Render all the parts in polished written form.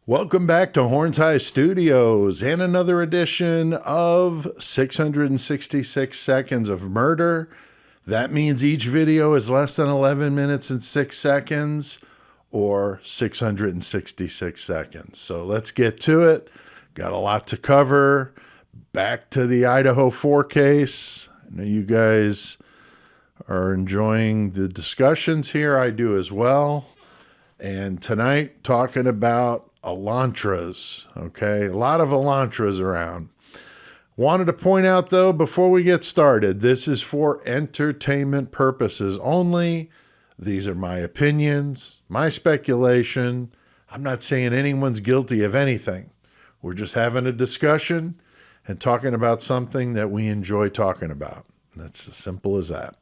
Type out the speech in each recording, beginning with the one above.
Welcome back to Horns High Studios and another edition of 666 seconds of murder. That means each video is less than 11 minutes and 6 seconds or 666 seconds. So let's get to it. Got a lot to cover. Back to the Idaho 4 case. I know you guys are enjoying the discussions here. I do as well. And tonight, talking about Elantras, okay? A lot of Elantras around. Wanted to point out, though, before we get started, this is for entertainment purposes only. These are my opinions, my speculation. I'm not saying anyone's guilty of anything. We're just having a discussion and talking about something that we enjoy talking about. That's as simple as that.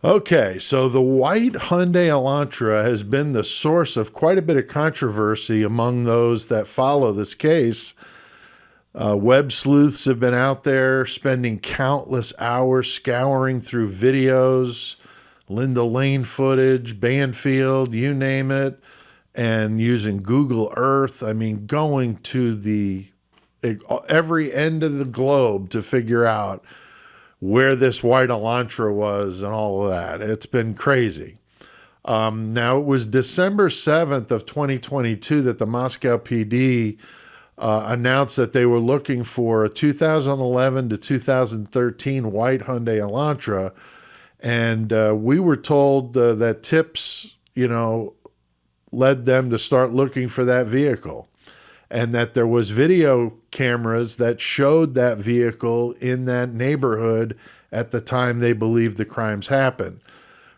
Okay, so the white Hyundai Elantra has been the source of quite a bit of controversy among those that follow this case. Web sleuths have been out there spending countless hours scouring through videos, Linda Lane footage, Banfield, you name it, and using Google Earth. I mean, going to every end of the globe to figure out where this white Elantra was and all of that. It's been crazy. Now, it was December 7th of 2022 that the Moscow PD announced that they were looking for a 2011 to 2013 white Hyundai Elantra. And we were told that tips, led them to start looking for that vehicle, and that there was video cameras that showed that vehicle in that neighborhood at the time they believed the crimes happened.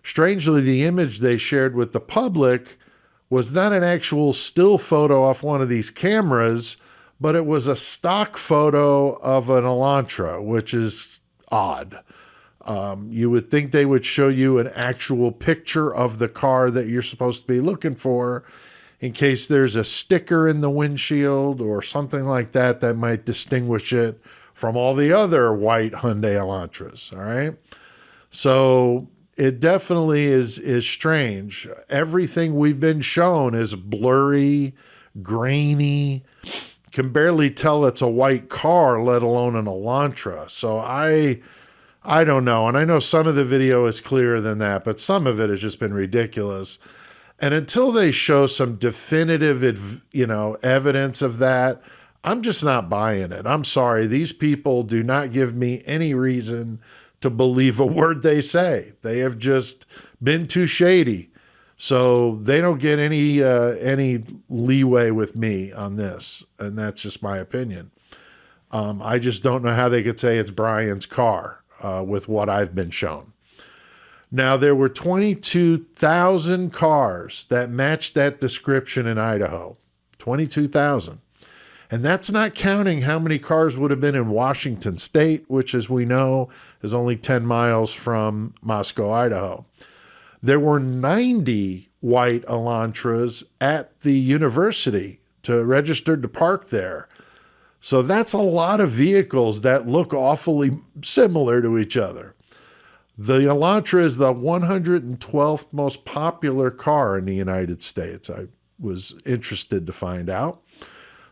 Strangely, the image they shared with the public was not an actual still photo off one of these cameras, but it was a stock photo of an Elantra, which is odd. You would think they would show you an actual picture of the car that you're supposed to be looking for, in case there's a sticker in the windshield or something like that that might distinguish it from all the other white Hyundai Elantras, all right? So it definitely is strange. Everything we've been shown is blurry, grainy, can barely tell it's a white car, let alone an Elantra. So I don't know, and I know some of the video is clearer than that, but some of it has just been ridiculous. And until they show some definitive, evidence of that, I'm just not buying it. I'm sorry. These people do not give me any reason to believe a word they say. They have just been too shady. So they don't get any leeway with me on this. And that's just my opinion. I just don't know how they could say it's Brian's car with what I've been shown. Now, there were 22,000 cars that matched that description in Idaho. 22,000. And that's not counting how many cars would have been in Washington State, which, as we know, is only 10 miles from Moscow, Idaho. There were 90 white Elantras at the university registered to park there. So that's a lot of vehicles that look awfully similar to each other. The Elantra is the 112th most popular car in the United States. I was interested to find out.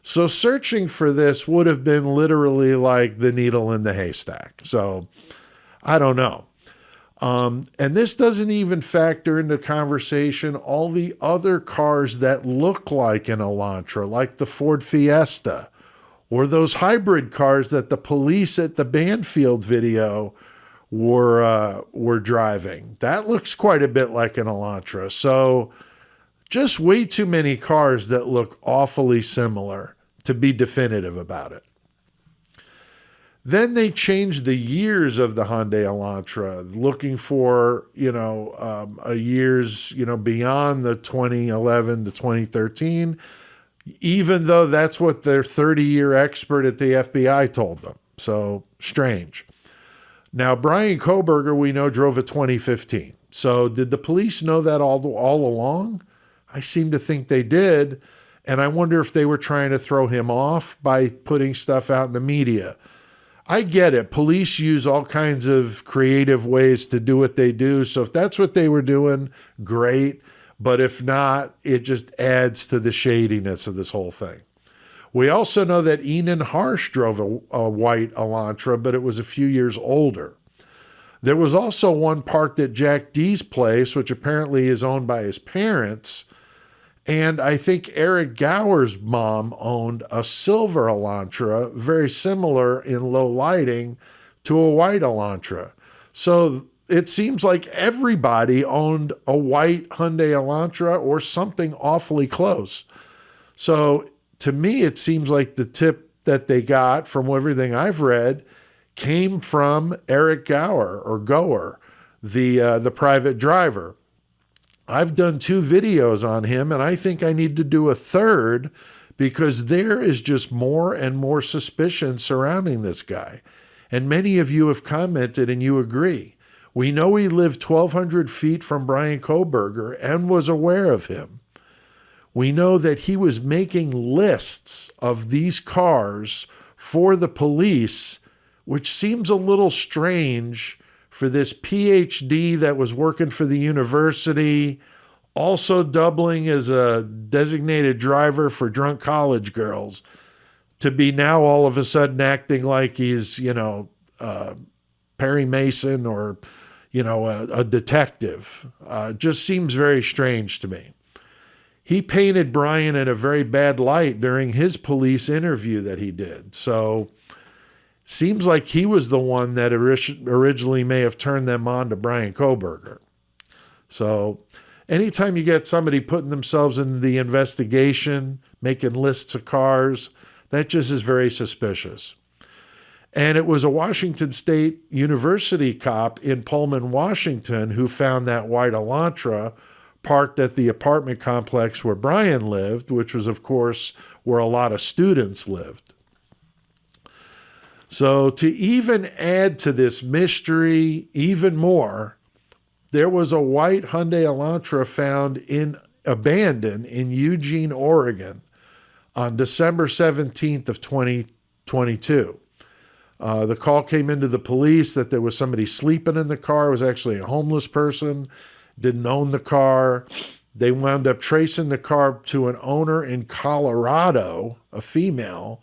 So searching for this would have been literally like the needle in the haystack. So I don't know. And this doesn't even factor into conversation all the other cars that look like an Elantra, like the Ford Fiesta, or those hybrid cars that the police at the Banfield video were driving. That looks quite a bit like an Elantra. So just way too many cars that look awfully similar to be definitive about it. Then they changed the years of the Hyundai Elantra, looking for, a years, beyond the 2011 to 2013, even though that's what their 30-year expert at the FBI told them. So strange. Now, Brian Kohberger, we know, drove a 2015. So did the police know that all along? I seem to think they did. And I wonder if they were trying to throw him off by putting stuff out in the media. I get it. Police use all kinds of creative ways to do what they do. So if that's what they were doing, great. But if not, it just adds to the shadiness of this whole thing. We also know that Enan Harsh drove a white Elantra, but it was a few years older. There was also one parked at Jack D's place, which apparently is owned by his parents. And I think Eric Gower's mom owned a silver Elantra, very similar in low lighting to a white Elantra. So it seems like everybody owned a white Hyundai Elantra or something awfully close. So to me, it seems like the tip that they got from everything I've read came from Eric Gower, the private driver. I've done 2 videos on him, and I think I need to do a third because there is just more and more suspicion surrounding this guy. And many of you have commented and you agree. We know he lived 1,200 feet from Brian Kohberger and was aware of him. We know that he was making lists of these cars for the police, which seems a little strange for this PhD that was working for the university, also doubling as a designated driver for drunk college girls, to be now all of a sudden acting like he's, Perry Mason or, a detective. Just seems very strange to me. He painted Brian in a very bad light during his police interview that he did. So seems like he was the one that originally may have turned them on to Brian Kohberger. So anytime you get somebody putting themselves in the investigation, making lists of cars, that just is very suspicious. And it was a Washington State University cop in Pullman, Washington, who found that white Elantra parked at the apartment complex where Brian lived, which was, of course, where a lot of students lived. So to even add to this mystery even more, there was a white Hyundai Elantra found abandoned in Eugene, Oregon on December 17th of 2022. The call came into the police that there was somebody sleeping in the car. It was actually a homeless person, didn't own the car. They wound up tracing the car to an owner in Colorado, a female,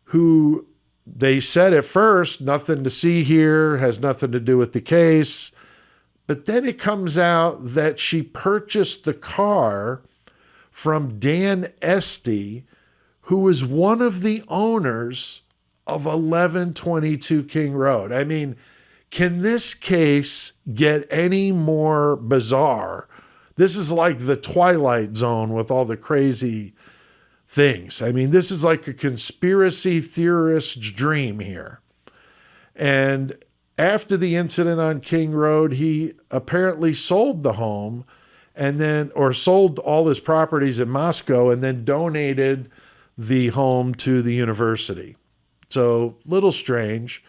who they said at first, nothing to see here, has nothing to do with the case. But then it comes out that she purchased the car from Dan Esty, who was one of the owners of 1122 King Road. I mean, can this case get any more bizarre? This is like the Twilight Zone with all the crazy things. I mean, this is like a conspiracy theorist's dream here. And after the incident on King Road, he apparently sold the home or sold all his properties in Moscow and then donated the home to the university. So, little strange.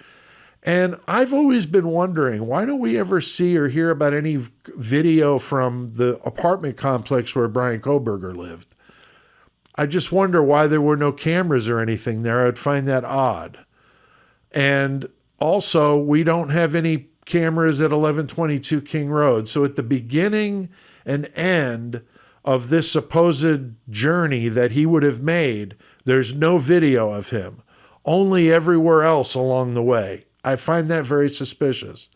And I've always been wondering, why don't we ever see or hear about any video from the apartment complex where Brian Kohberger lived? I just wonder why there were no cameras or anything there. I'd find that odd. And also, we don't have any cameras at 1122 King Road. So at the beginning and end of this supposed journey that he would have made, there's no video of him, only everywhere else along the way. I find that very suspicious.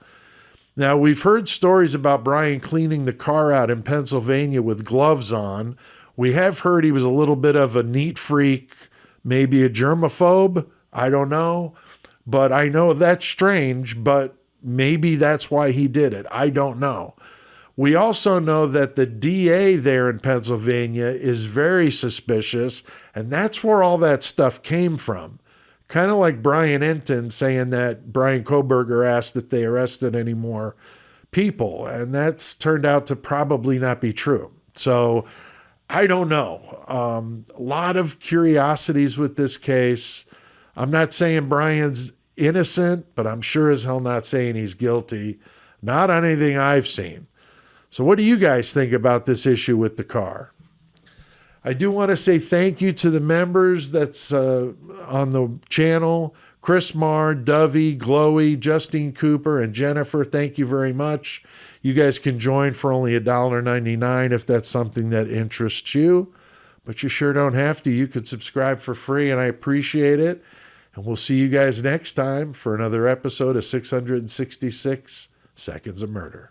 Now, we've heard stories about Brian cleaning the car out in Pennsylvania with gloves on. We have heard he was a little bit of a neat freak, maybe a germaphobe. I don't know. But I know that's strange, but maybe that's why he did it. I don't know. We also know that the DA there in Pennsylvania is very suspicious, and that's where all that stuff came from. Kind of like Brian Enton saying that Brian Kohberger asked if they arrested any more people, and that's turned out to probably not be true. So I don't know. A lot of curiosities with this case. I'm not saying Brian's innocent, but I'm sure as hell not saying he's guilty. Not on anything I've seen. So what do you guys think about this issue with the car? I do want to say thank you to the members that's on the channel. Chris Marr, Dovey, Glowy, Justine Cooper, and Jennifer, thank you very much. You guys can join for only $1.99 if that's something that interests you, but you sure don't have to. You could subscribe for free, and I appreciate it. And we'll see you guys next time for another episode of 666 Seconds of Murder.